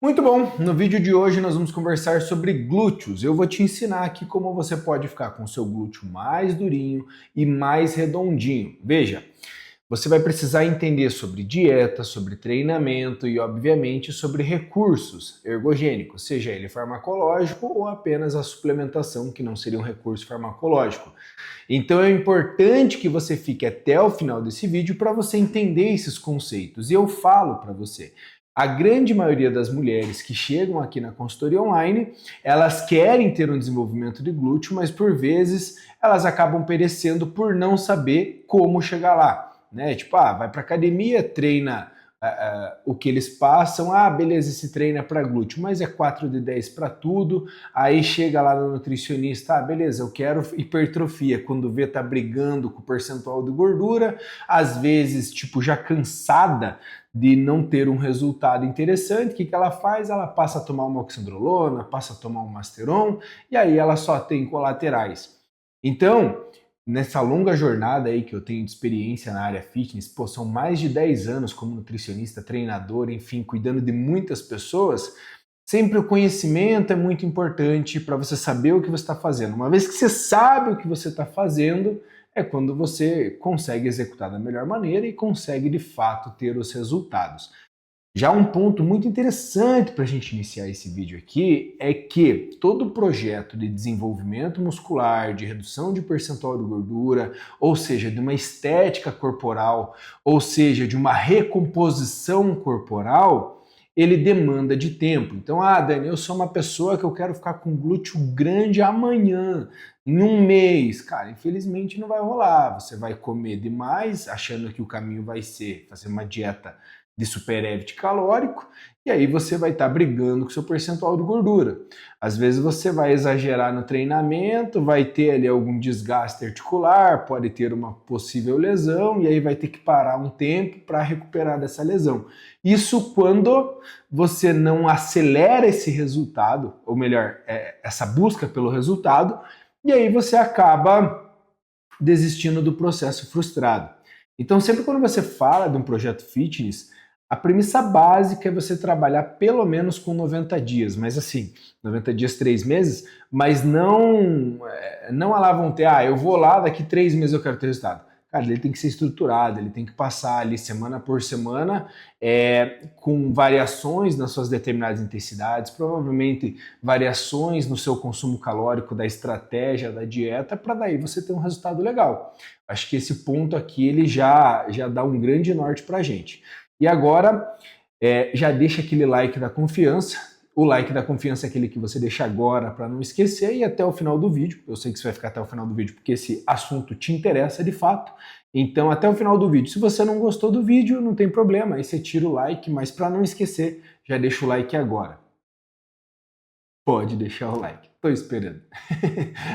Muito bom, no vídeo de hoje nós vamos conversar sobre glúteos. Eu vou te ensinar aqui como você pode ficar com o seu glúteo mais durinho e mais redondinho. Veja, você vai precisar entender sobre dieta, sobre treinamento e, obviamente, sobre recursos ergogênicos, seja ele farmacológico ou apenas a suplementação, que não seria um recurso farmacológico. Então é importante que você fique até o final desse vídeo para você entender esses conceitos. E eu falo para você, a grande maioria das mulheres que chegam aqui na consultoria online, elas querem ter um desenvolvimento de glúteo, mas por vezes elas acabam perecendo por não saber como chegar lá, né? Tipo, vai para academia, treina o que eles passam, beleza, esse treino é para glúteo, mas é 4 de 10 para tudo, aí chega lá no nutricionista, beleza, eu quero hipertrofia, quando vê tá brigando com o percentual de gordura, às vezes, tipo, já cansada de não ter um resultado interessante, o que ela faz? Ela passa a tomar uma oxandrolona, passa a tomar um Masteron, e aí ela só tem colaterais. Então, nessa longa jornada aí que eu tenho de experiência na área fitness, são mais de 10 anos como nutricionista, treinador, enfim, cuidando de muitas pessoas, sempre o conhecimento é muito importante para você saber o que você está fazendo. Uma vez que você sabe o que você está fazendo, é quando você consegue executar da melhor maneira e consegue de fato ter os resultados. Já um ponto muito interessante para a gente iniciar esse vídeo aqui é que todo projeto de desenvolvimento muscular, de redução de percentual de gordura, ou seja, de uma estética corporal, ou seja, de uma recomposição corporal, ele demanda de tempo. Então, Dani, eu sou uma pessoa que eu quero ficar com glúteo grande amanhã, em um mês. Cara, infelizmente não vai rolar. Você vai comer demais, achando que o caminho vai ser fazer uma dieta de superávit calórico, e aí você vai estar brigando com o seu percentual de gordura. Às vezes você vai exagerar no treinamento, vai ter ali algum desgaste articular, pode ter uma possível lesão, e aí vai ter que parar um tempo para recuperar dessa lesão. Isso quando você não acelera esse resultado, ou melhor, essa busca pelo resultado, e aí você acaba desistindo do processo frustrado. Então, sempre quando você fala de um projeto fitness, a premissa básica é você trabalhar pelo menos com 90 dias, mas assim, 90 dias, 3 meses, mas não lá vão ter, eu vou lá, daqui 3 meses eu quero ter resultado. Cara, ele tem que ser estruturado, ele tem que passar ali semana por semana, com variações nas suas determinadas intensidades, provavelmente variações no seu consumo calórico, da estratégia, da dieta, para daí você ter um resultado legal. Acho que esse ponto aqui ele já dá um grande norte para a gente. E agora, já deixa aquele like da confiança. O like da confiança é aquele que você deixa agora para não esquecer e até o final do vídeo. Eu sei que você vai ficar até o final do vídeo porque esse assunto te interessa de fato. Então, até o final do vídeo. Se você não gostou do vídeo, não tem problema. Aí você tira o like, mas para não esquecer, já deixa o like agora. Pode deixar o like. Estou esperando.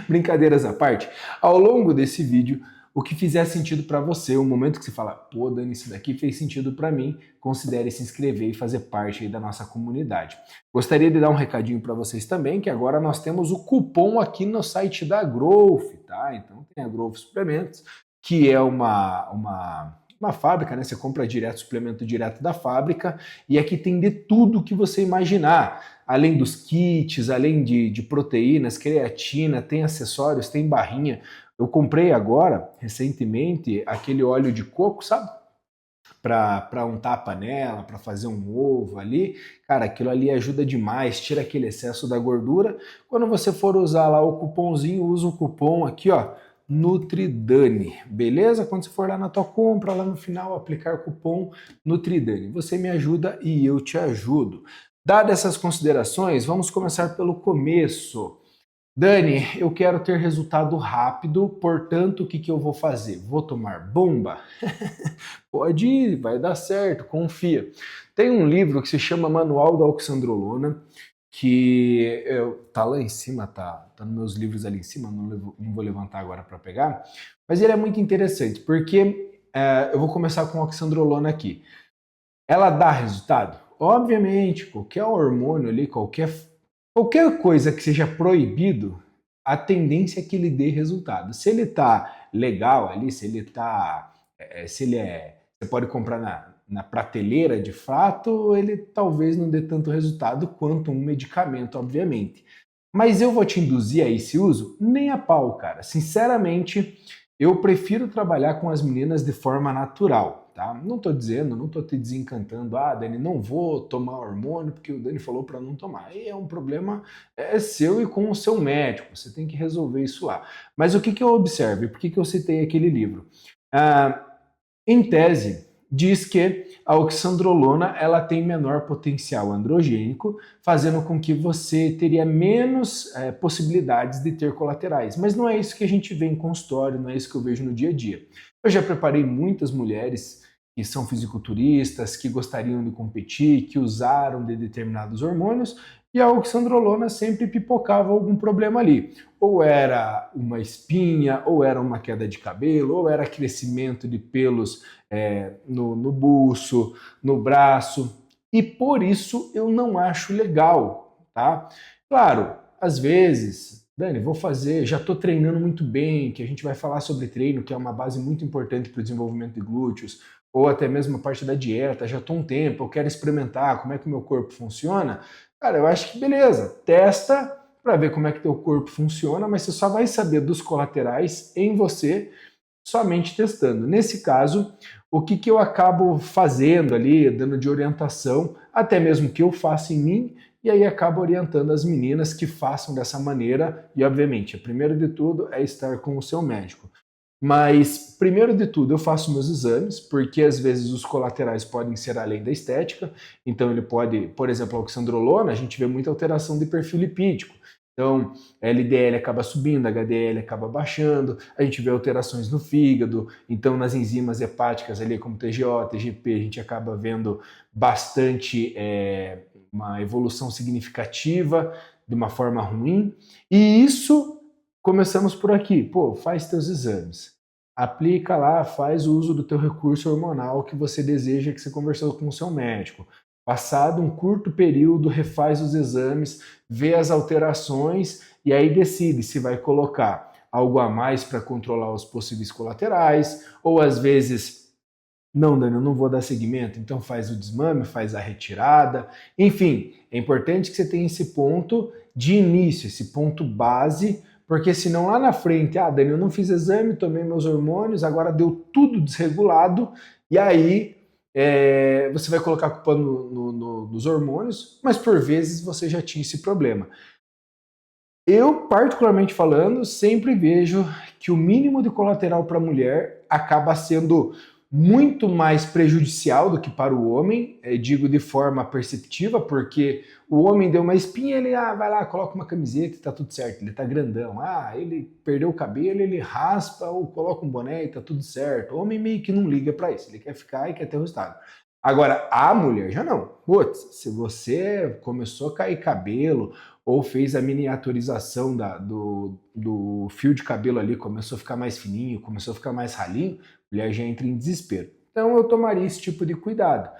Brincadeiras à parte. Ao longo desse vídeo, o que fizer sentido para você, o momento que você fala, pô, Dani, isso daqui fez sentido para mim, considere se inscrever e fazer parte aí da nossa comunidade. Gostaria de dar um recadinho para vocês também, que agora nós temos o cupom aqui no site da Growth, tá? Então tem a Growth Suplementos, que é uma fábrica, né? Você compra direto, suplemento direto da fábrica, e aqui tem de tudo que você imaginar. Além dos kits, além de proteínas, creatina, tem acessórios, tem barrinha. Eu comprei agora, recentemente, aquele óleo de coco, sabe? Para untar a panela, para fazer um ovo ali. Cara, aquilo ali ajuda demais, tira aquele excesso da gordura. Quando você for usar lá o cupomzinho, usa o cupom aqui, ó, Nutridani, beleza? Quando você for lá na tua compra, lá no final, aplicar o cupom Nutridani. Você me ajuda e eu te ajudo. Dadas essas considerações, vamos começar pelo começo. Dani, eu quero ter resultado rápido, portanto, o que eu vou fazer? Vou tomar bomba? Pode ir, vai dar certo, confia. Tem um livro que se chama Manual da Oxandrolona, que tá lá em cima, tá nos meus livros ali em cima, não vou levantar agora para pegar, mas ele é muito interessante, porque eu vou começar com a oxandrolona aqui. Ela dá resultado? Obviamente, qualquer hormônio ali, qualquer coisa que seja proibido, a tendência é que ele dê resultado. Se ele tá legal ali, se ele tá, você pode comprar na prateleira de fato, ele talvez não dê tanto resultado quanto um medicamento, obviamente. Mas eu vou te induzir a esse uso? Nem a pau, cara. Sinceramente, eu prefiro trabalhar com as meninas de forma natural, tá? Não tô dizendo, não tô te desencantando, Dani, não vou tomar hormônio porque o Dani falou para não tomar. Aí é um problema seu e com o seu médico, você tem que resolver isso lá. Mas o que que eu observo? E por que que eu citei aquele livro? Ah, em tese, diz que a oxandrolona ela tem menor potencial androgênico, fazendo com que você teria menos possibilidades de ter colaterais. Mas não é isso que a gente vê em consultório, não é isso que eu vejo no dia a dia. Eu já preparei muitas mulheres que são fisiculturistas, que gostariam de competir, que usaram de determinados hormônios, e a oxandrolona sempre pipocava algum problema ali. Ou era uma espinha, ou era uma queda de cabelo, ou era crescimento de pelos no buço, no braço, e por isso eu não acho legal, tá? Claro, às vezes, Dani, vou fazer, já estou treinando muito bem, que a gente vai falar sobre treino, que é uma base muito importante para o desenvolvimento de glúteos, ou até mesmo a parte da dieta, já estou um tempo, eu quero experimentar como é que o meu corpo funciona. Cara, eu acho que beleza, testa para ver como é que teu corpo funciona, mas você só vai saber dos colaterais em você somente testando. Nesse caso, o que, que eu acabo fazendo ali, dando de orientação, até mesmo que eu faça em mim, e aí acabo orientando as meninas que façam dessa maneira, e obviamente, primeiro de tudo é estar com o seu médico. Mas, primeiro de tudo, eu faço meus exames, porque às vezes os colaterais podem ser além da estética. Então, ele pode, por exemplo, a oxandrolona, a gente vê muita alteração de perfil lipídico. Então, a LDL acaba subindo, a HDL acaba baixando, a gente vê alterações no fígado, então nas enzimas hepáticas ali como TGO, TGP, a gente acaba vendo bastante uma evolução significativa de uma forma ruim. E isso começamos por aqui. Pô, faz teus exames. Aplica lá, faz o uso do teu recurso hormonal que você deseja, que você conversou com o seu médico. Passado um curto período, refaz os exames, vê as alterações e aí decide se vai colocar algo a mais para controlar os possíveis colaterais, ou às vezes, não, Dani, eu não vou dar seguimento, então faz o desmame, faz a retirada. Enfim, é importante que você tenha esse ponto de início, esse ponto base, porque senão lá na frente, Dani, eu não fiz exame, tomei meus hormônios, agora deu tudo desregulado, e aí você vai colocar a culpa nos hormônios, mas por vezes você já tinha esse problema. Eu, particularmente falando, sempre vejo que o mínimo de colateral para a mulher acaba sendo muito mais prejudicial do que para o homem, digo de forma perceptiva, porque o homem deu uma espinha, ele vai lá, coloca uma camiseta e tá tudo certo, ele tá grandão. Ele perdeu o cabelo, ele raspa ou coloca um boné e tá tudo certo. O homem meio que não liga para isso, ele quer ficar e quer ter o resultado. Agora, a mulher já não. Putz, se você começou a cair cabelo ou fez a miniaturização do fio de cabelo ali, começou a ficar mais fininho, começou a ficar mais ralinho, a mulher já entra em desespero. Então eu tomaria esse tipo de cuidado.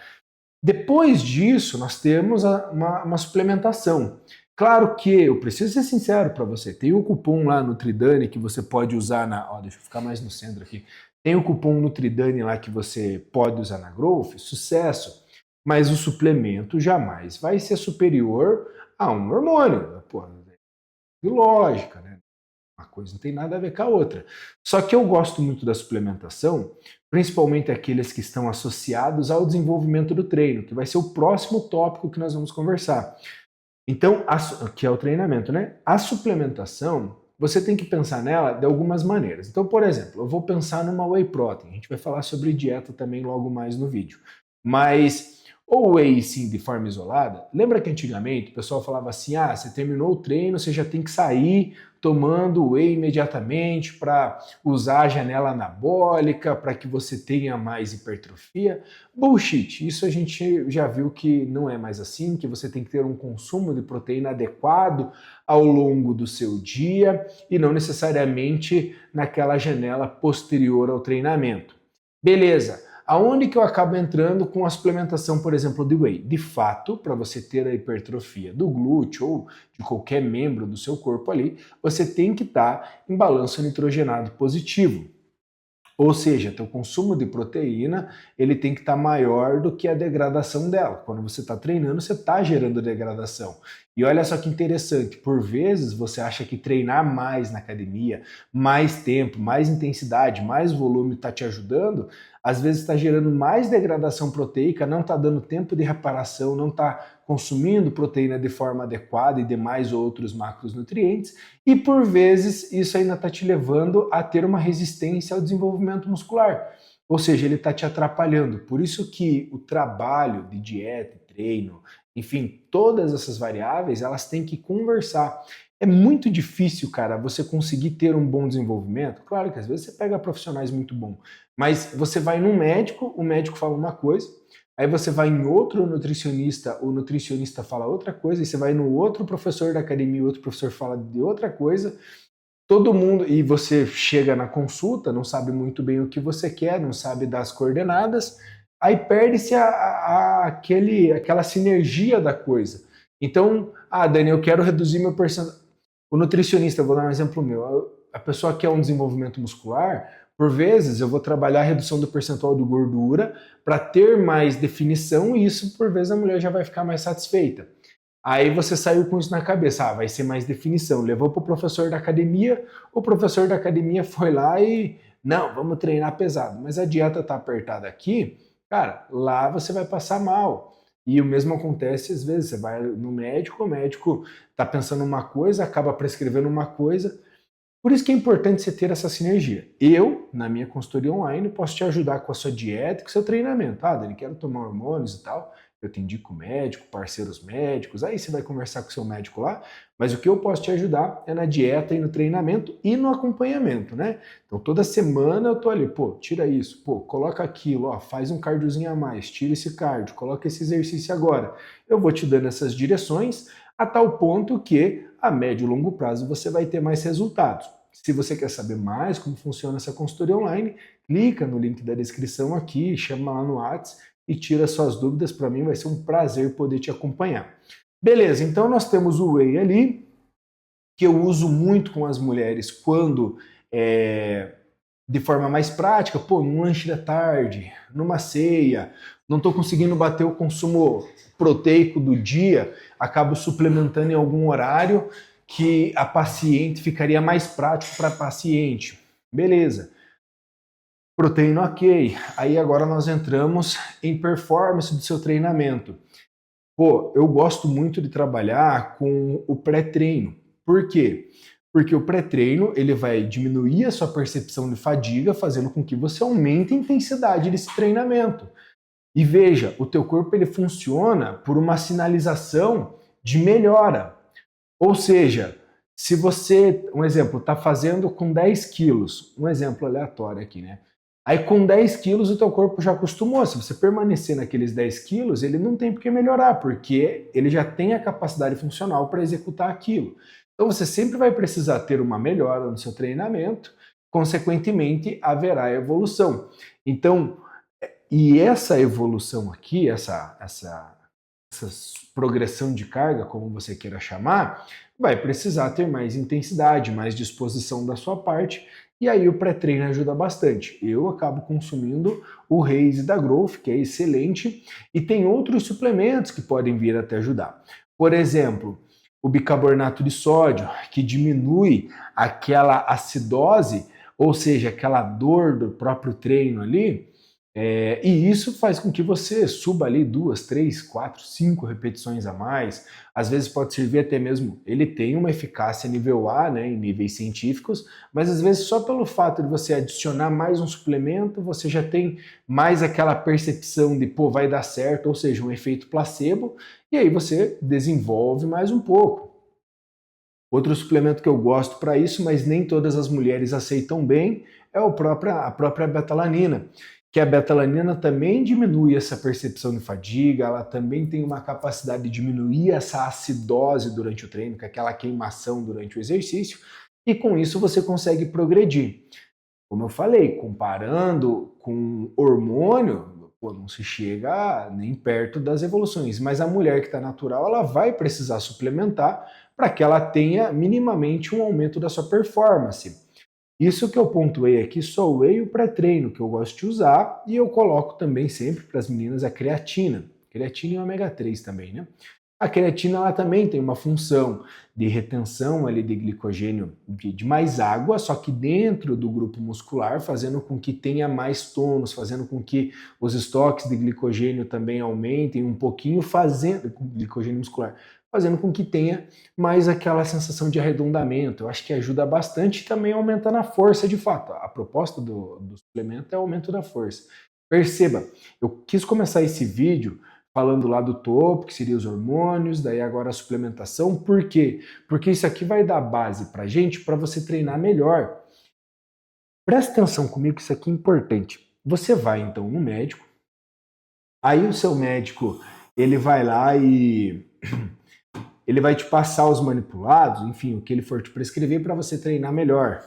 Depois disso, nós temos uma suplementação. Claro que eu preciso ser sincero para você, tem o cupom lá no Tridani que você pode usar deixa eu ficar mais no centro aqui. Tem o cupom Nutridani lá que você pode usar na Growth, sucesso. Mas o suplemento jamais vai ser superior a um hormônio. Pô, de lógica, né? Uma coisa não tem nada a ver com a outra. Só que eu gosto muito da suplementação, principalmente aqueles que estão associados ao desenvolvimento do treino, que vai ser o próximo tópico que nós vamos conversar. Então, que é o treinamento, né? A suplementação, você tem que pensar nela de algumas maneiras. Então, por exemplo, eu vou pensar numa whey protein. A gente vai falar sobre dieta também logo mais no vídeo. Mas o whey, sim, de forma isolada, lembra que antigamente o pessoal falava assim, você terminou o treino, você já tem que sair tomando whey imediatamente para usar a janela anabólica, para que você tenha mais hipertrofia. Bullshit, isso a gente já viu que não é mais assim, que você tem que ter um consumo de proteína adequado ao longo do seu dia e não necessariamente naquela janela posterior ao treinamento. Beleza. Aonde que eu acabo entrando com a suplementação, por exemplo, de whey? De fato, para você ter a hipertrofia do glúteo ou de qualquer membro do seu corpo ali, você tem que estar em balanço nitrogenado positivo. Ou seja, teu consumo de proteína ele tem que estar maior do que a degradação dela. Quando você está treinando, você está gerando degradação. E olha só que interessante, por vezes você acha que treinar mais na academia, mais tempo, mais intensidade, mais volume está te ajudando, às vezes está gerando mais degradação proteica, não está dando tempo de reparação, não está consumindo proteína de forma adequada e demais outros macronutrientes, e por vezes isso ainda está te levando a ter uma resistência ao desenvolvimento muscular. Ou seja, ele está te atrapalhando. Por isso que o trabalho de dieta, treino, enfim, todas essas variáveis, elas têm que conversar. É muito difícil, cara, você conseguir ter um bom desenvolvimento. Claro que às vezes você pega profissionais muito bons, mas você vai num médico, o médico fala uma coisa, aí você vai em outro nutricionista, o nutricionista fala outra coisa, e você vai no outro professor da academia, o outro professor fala de outra coisa. Todo mundo, e você chega na consulta, não sabe muito bem o que você quer, não sabe das coordenadas, aí perde-se aquela sinergia da coisa. Então, Dani, eu quero reduzir meu percentual. O nutricionista, vou dar um exemplo meu, a pessoa quer um desenvolvimento muscular, por vezes eu vou trabalhar a redução do percentual de gordura para ter mais definição e isso, por vezes, a mulher já vai ficar mais satisfeita. Aí você saiu com isso na cabeça, vai ser mais definição. Levou para o professor da academia foi lá e, não, vamos treinar pesado. Mas a dieta tá apertada aqui, cara, lá você vai passar mal. E o mesmo acontece às vezes, você vai no médico, o médico tá pensando uma coisa, acaba prescrevendo uma coisa. Por isso que é importante você ter essa sinergia. Eu, na minha consultoria online, posso te ajudar com a sua dieta e com o seu treinamento. Dani, quero tomar hormônios e tal. Eu te indico médico, parceiros médicos, aí você vai conversar com o seu médico lá, mas o que eu posso te ajudar é na dieta e no treinamento e no acompanhamento, né? Então toda semana eu tô ali, tira isso, coloca aquilo, faz um cardiozinho a mais, tira esse cardio, coloca esse exercício agora. Eu vou te dando essas direções a tal ponto que a médio e longo prazo você vai ter mais resultados. Se você quer saber mais como funciona essa consultoria online, clica no link da descrição aqui, chama lá no WhatsApp e tira suas dúvidas. Para mim vai ser um prazer poder te acompanhar. Beleza, então nós temos o whey ali, que eu uso muito com as mulheres quando de forma mais prática, num lanche da tarde, numa ceia, não estou conseguindo bater o consumo proteico do dia, acabo suplementando em algum horário que a paciente ficaria mais prático para a paciente. Beleza. Proteína ok. Aí agora nós entramos em performance do seu treinamento. Eu gosto muito de trabalhar com o pré-treino. Por quê? Porque o pré-treino ele vai diminuir a sua percepção de fadiga, fazendo com que você aumente a intensidade desse treinamento. E veja, o teu corpo ele funciona por uma sinalização de melhora. Ou seja, se você, um exemplo, está fazendo com 10 quilos, um exemplo aleatório aqui, né? Aí com 10 quilos o teu corpo já acostumou. Se você permanecer naqueles 10 quilos, ele não tem por que melhorar, porque ele já tem a capacidade funcional para executar aquilo. Então você sempre vai precisar ter uma melhora no seu treinamento, consequentemente haverá evolução. Então, e essa evolução aqui, essa progressão de carga, como você queira chamar, vai precisar ter mais intensidade, mais disposição da sua parte, e aí o pré-treino ajuda bastante. Eu acabo consumindo o Raise da Growth, que é excelente, e tem outros suplementos que podem vir a te ajudar. Por exemplo, o bicarbonato de sódio, que diminui aquela acidose, ou seja, aquela dor do próprio treino ali, e isso faz com que você suba ali 2, 3, 4, 5 repetições a mais. Às vezes pode servir até mesmo, ele tem uma eficácia nível A, né, em níveis científicos, mas às vezes só pelo fato de você adicionar mais um suplemento, você já tem mais aquela percepção de, vai dar certo, ou seja, um efeito placebo, e aí você desenvolve mais um pouco. Outro suplemento que eu gosto para isso, mas nem todas as mulheres aceitam bem, é a própria betalanina, que a betalanina também diminui essa percepção de fadiga, ela também tem uma capacidade de diminuir essa acidose durante o treino, que é aquela queimação durante o exercício, e com isso você consegue progredir. Como eu falei, comparando com hormônio, não se chega nem perto das evoluções, mas a mulher que está natural, ela vai precisar suplementar para que ela tenha minimamente um aumento da sua performance. Isso que eu pontuei aqui, só o whey e o pré-treino que eu gosto de usar, e eu coloco também sempre para as meninas a creatina. Creatina e ômega 3 também, né? A creatina ela também tem uma função de retenção ali de glicogênio de mais água, só que dentro do grupo muscular, fazendo com que tenha mais tônus, fazendo com que os estoques de glicogênio também aumentem um pouquinho, fazendo glicogênio muscular, fazendo com que tenha mais aquela sensação de arredondamento. Eu acho que ajuda bastante e também aumentando a força de fato. A proposta do suplemento é o aumento da força. Perceba, eu quis começar esse vídeo falando lá do topo, que seria os hormônios, daí agora a suplementação. Por quê? Porque isso aqui vai dar base pra gente para você treinar melhor. Presta atenção comigo que isso aqui é importante. Você vai então no médico, aí o seu médico, ele vai lá e ele vai te passar os manipulados, enfim, o que ele for te prescrever para você treinar melhor.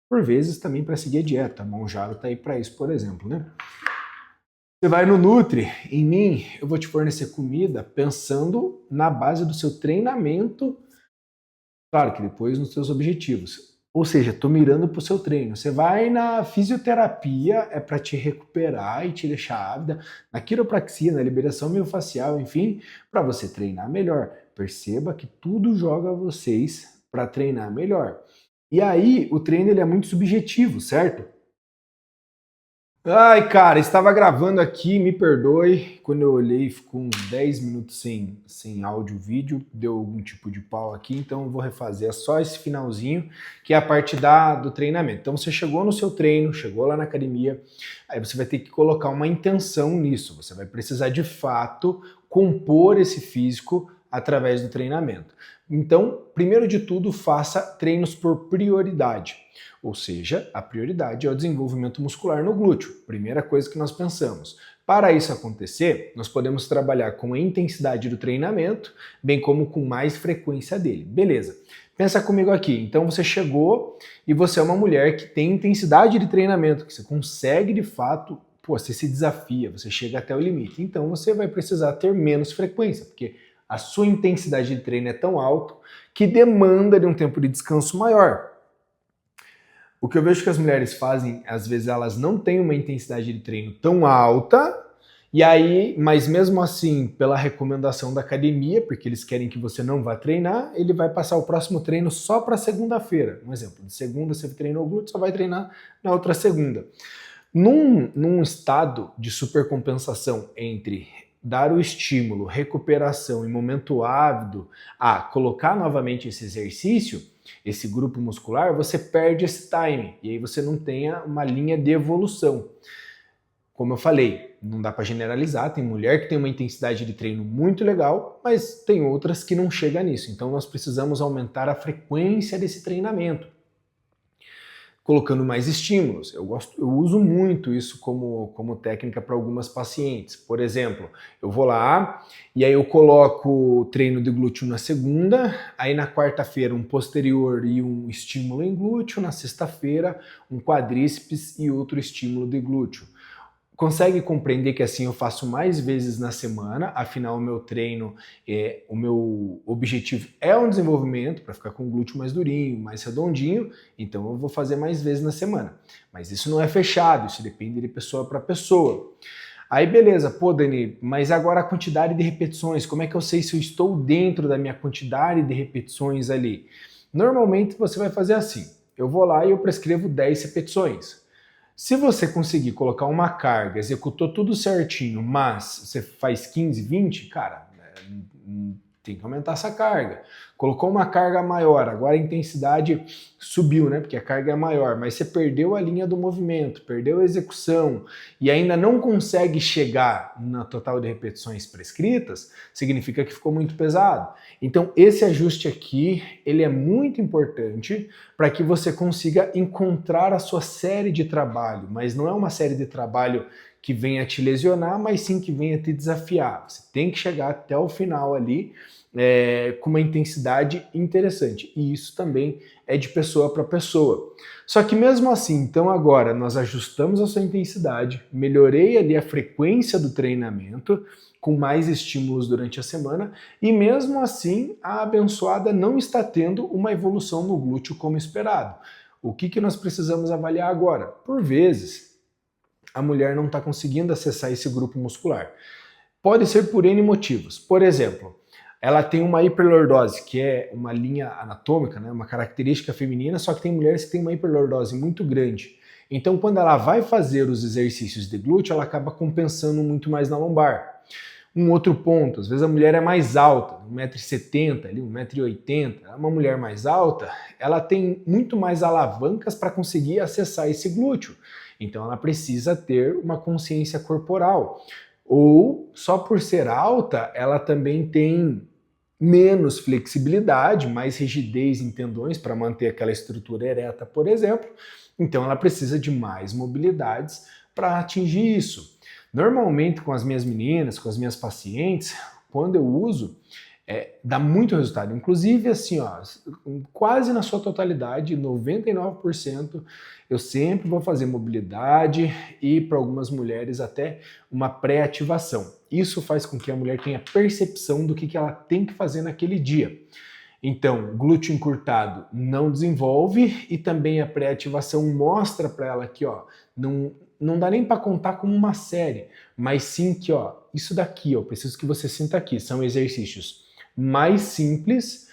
Por vezes também para seguir a dieta. A Monjaro tá aí para isso, por exemplo, né? Você vai no Nutri, em mim, eu vou te fornecer comida pensando na base do seu treinamento, claro que depois nos seus objetivos. Ou seja, estou mirando para o seu treino. Você vai na fisioterapia, é para te recuperar e te deixar ávida. Na quiropraxia, na liberação miofascial, enfim, para você treinar melhor. Perceba que tudo joga vocês para treinar melhor. E aí, o treino ele é muito subjetivo, certo? Ai, cara, estava gravando aqui, me perdoe. Quando eu olhei, ficou uns 10 minutos sem áudio, vídeo, deu algum tipo de pau aqui, então eu vou refazer só esse finalzinho, que é a parte do treinamento. Então você chegou no seu treino, chegou lá na academia, aí você vai ter que colocar uma intenção nisso. Você vai precisar de fato compor esse físico através do treinamento. Então, primeiro de tudo, faça treinos por prioridade. Ou seja, a prioridade é o desenvolvimento muscular no glúteo, primeira coisa que nós pensamos. Para isso acontecer, nós podemos trabalhar com a intensidade do treinamento, bem como com mais frequência dele. Beleza. Pensa comigo aqui. Então você chegou e você é uma mulher que tem intensidade de treinamento, que você consegue de fato, você se desafia, você chega até o limite. Então você vai precisar ter menos frequência, porque a sua intensidade de treino é tão alta que demanda de um tempo de descanso maior. O que eu vejo que as mulheres fazem, às vezes elas não têm uma intensidade de treino tão alta, e aí, mas mesmo assim, pela recomendação da academia, porque eles querem que você não vá treinar, ele vai passar o próximo treino só para segunda-feira. Um exemplo, de segunda você treinou o glúteo, só vai treinar na outra segunda. Num estado de supercompensação entre dar o estímulo, recuperação e momento ávido a colocar novamente esse exercício, esse grupo muscular, você perde esse time e aí você não tem uma linha de evolução. Como eu falei, não dá para generalizar, tem mulher que tem uma intensidade de treino muito legal, mas tem outras que não chegam nisso. Então nós precisamos aumentar a frequência desse treinamento, colocando mais estímulos. Eu uso muito isso como técnica para algumas pacientes. Por exemplo, eu vou lá e aí eu coloco o treino de glúteo na segunda, aí na quarta-feira um posterior e um estímulo em glúteo, na sexta-feira um quadríceps e outro estímulo de glúteo. Consegue compreender que assim eu faço mais vezes na semana, afinal o meu treino, o meu objetivo é um desenvolvimento para ficar com o glúteo mais durinho, mais redondinho, então eu vou fazer mais vezes na semana. Mas isso não é fechado, isso depende de pessoa para pessoa. Aí beleza, pô Dani, mas agora a quantidade de repetições, como é que eu sei se eu estou dentro da minha quantidade de repetições ali? Normalmente você vai fazer assim, eu vou lá e eu prescrevo 10 repetições. Se você conseguir colocar uma carga, executou tudo certinho, mas você faz 15, 20, cara, tem que aumentar essa carga. Colocou uma carga maior, agora a intensidade subiu, né? Porque a carga é maior, mas você perdeu a linha do movimento, perdeu a execução e ainda não consegue chegar na total de repetições prescritas, significa que ficou muito pesado. Então esse ajuste aqui, ele é muito importante para que você consiga encontrar a sua série de trabalho, mas não é uma série de trabalho que venha te lesionar, mas sim que venha te desafiar. Você tem que chegar até o final ali com uma intensidade interessante. E isso também é de pessoa para pessoa. Só que mesmo assim, então agora nós ajustamos a sua intensidade, melhorei ali a frequência do treinamento, com mais estímulos durante a semana, e mesmo assim a abençoada não está tendo uma evolução no glúteo como esperado. o que nós precisamos avaliar agora? Por vezes, a mulher não está conseguindo acessar esse grupo muscular. Pode ser por N motivos. Por exemplo, ela tem uma hiperlordose, que é uma linha anatômica, né, uma característica feminina, só que tem mulheres que têm uma hiperlordose muito grande. Então, quando ela vai fazer os exercícios de glúteo, ela acaba compensando muito mais na lombar. Um outro ponto, às vezes a mulher é mais alta, 1,70 m, 1,80 m, é uma mulher mais alta, ela tem muito mais alavancas para conseguir acessar esse glúteo. Então ela precisa ter uma consciência corporal. Ou, só por ser alta, ela também tem menos flexibilidade, mais rigidez em tendões para manter aquela estrutura ereta, por exemplo. Então ela precisa de mais mobilidades para atingir isso. Normalmente com as minhas meninas, com as minhas pacientes, quando eu uso, dá muito resultado. Inclusive, assim, ó, quase na sua totalidade, 99%, eu sempre vou fazer mobilidade e para algumas mulheres até uma pré-ativação. Isso faz com que a mulher tenha percepção do que ela tem que fazer naquele dia. Então, glúteo encurtado não desenvolve e também a pré-ativação mostra para ela que, ó, não dá nem para contar como uma série, mas sim que, ó, isso daqui, ó, preciso que você sinta aqui, são exercícios mais simples,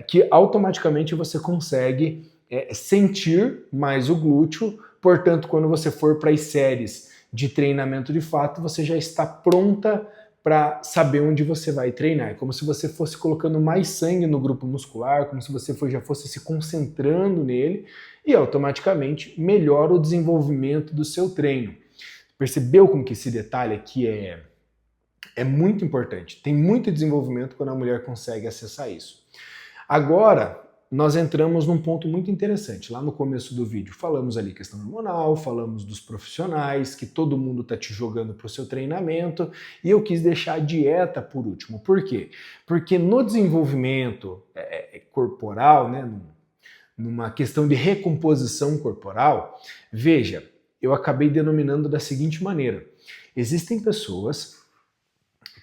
que automaticamente você consegue sentir mais o glúteo, portanto, quando você for para as séries de treinamento de fato, você já está pronta para saber onde você vai treinar. É como se você fosse colocando mais sangue no grupo muscular, como se você já fosse se concentrando nele e automaticamente melhora o desenvolvimento do seu treino. Percebeu como que esse detalhe aqui é muito importante? Tem muito desenvolvimento quando a mulher consegue acessar isso. Agora, nós entramos num ponto muito interessante. Lá no começo do vídeo falamos ali questão hormonal, falamos dos profissionais, que todo mundo está te jogando para o seu treinamento, e eu quis deixar a dieta por último. Por quê? Porque no desenvolvimento corporal, né, numa questão de recomposição corporal, veja, eu acabei denominando da seguinte maneira. Existem pessoas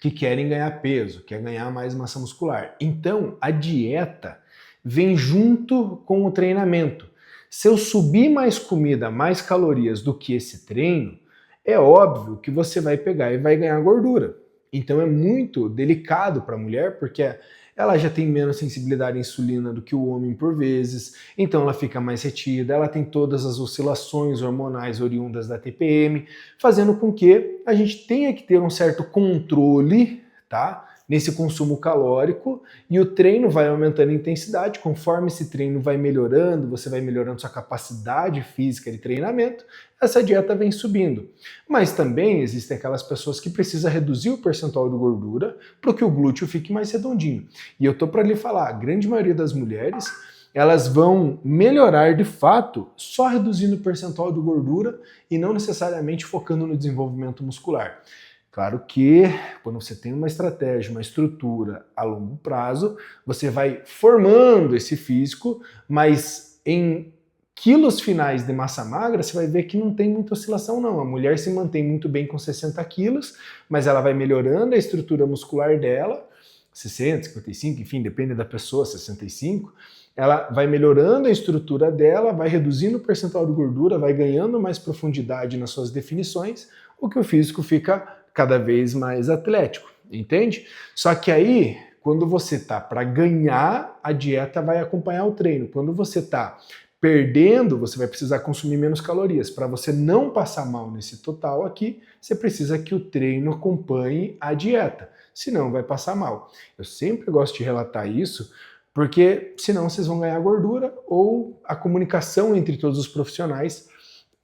que querem ganhar peso, querem ganhar mais massa muscular. Então, a dieta vem junto com o treinamento. Se eu subir mais comida, mais calorias do que esse treino, é óbvio que você vai pegar e vai ganhar gordura. Então é muito delicado para a mulher, porque ela já tem menos sensibilidade à insulina do que o homem por vezes, então ela fica mais retida, ela tem todas as oscilações hormonais oriundas da TPM, fazendo com que a gente tenha que ter um certo controle, tá? Nesse consumo calórico, e o treino vai aumentando a intensidade. Conforme esse treino vai melhorando, você vai melhorando sua capacidade física de treinamento, essa dieta vem subindo. Mas também existem aquelas pessoas que precisam reduzir o percentual de gordura para que o glúteo fique mais redondinho. E eu tô para lhe falar, a grande maioria das mulheres, elas vão melhorar de fato só reduzindo o percentual de gordura e não necessariamente focando no desenvolvimento muscular. Claro que quando você tem uma estratégia, uma estrutura a longo prazo, você vai formando esse físico, mas em quilos finais de massa magra, você vai ver que não tem muita oscilação não. A mulher se mantém muito bem com 60 quilos, mas ela vai melhorando a estrutura muscular dela, 60, 55, enfim, depende da pessoa, 65, ela vai melhorando a estrutura dela, vai reduzindo o percentual de gordura, vai ganhando mais profundidade nas suas definições, o que o físico fica cada vez mais atlético, entende? Só que aí, quando você tá para ganhar, a dieta vai acompanhar o treino. Quando você tá perdendo, você vai precisar consumir menos calorias. Para você não passar mal nesse total aqui, você precisa que o treino acompanhe a dieta, senão vai passar mal. Eu sempre gosto de relatar isso, porque senão vocês vão ganhar gordura ou a comunicação entre todos os profissionais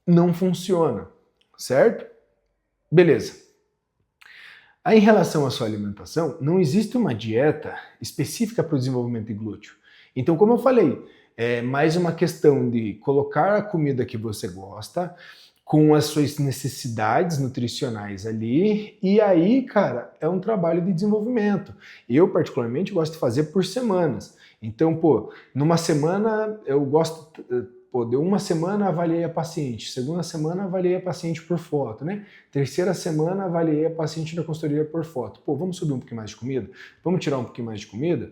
não funciona, certo? Beleza. Aí, em relação à sua alimentação, não existe uma dieta específica para o desenvolvimento de glúteo. Então, como eu falei, é mais uma questão de colocar a comida que você gosta com as suas necessidades nutricionais ali, e aí, cara, é um trabalho de desenvolvimento. Eu, particularmente, gosto de fazer por semanas. Então, numa semana eu gosto... deu uma semana, avaliei a paciente. Segunda semana, avaliei a paciente por foto, né? Terceira semana, avaliei a paciente na consultoria por foto. Vamos subir um pouquinho mais de comida? Vamos tirar um pouquinho mais de comida?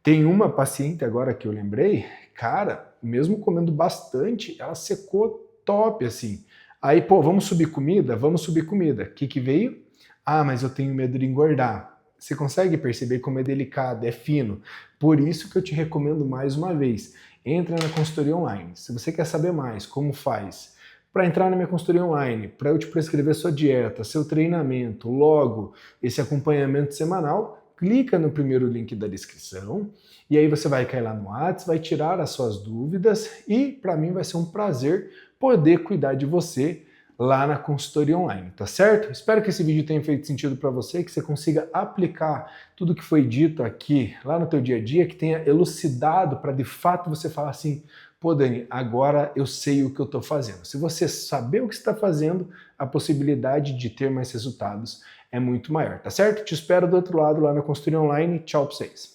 Tem uma paciente agora que eu lembrei, cara, mesmo comendo bastante, ela secou top, assim. Aí, pô, vamos subir comida? Vamos subir comida. O que que veio? Ah, mas eu tenho medo de engordar. Você consegue perceber como é delicado, é fino? Por isso que eu te recomendo mais uma vez, entra na consultoria online. Se você quer saber mais como faz para entrar na minha consultoria online, para eu te prescrever sua dieta, seu treinamento, logo esse acompanhamento semanal, clica no primeiro link da descrição e aí você vai cair lá no WhatsApp, vai tirar as suas dúvidas e para mim vai ser um prazer poder cuidar de você lá na consultoria online, tá certo? Espero que esse vídeo tenha feito sentido para você, que você consiga aplicar tudo que foi dito aqui lá no teu dia a dia, que tenha elucidado para de fato você falar assim, pô Dani, agora eu sei o que eu estou fazendo. Se você saber o que está fazendo, a possibilidade de ter mais resultados é muito maior, tá certo? Te espero do outro lado lá na consultoria online. Tchau para vocês.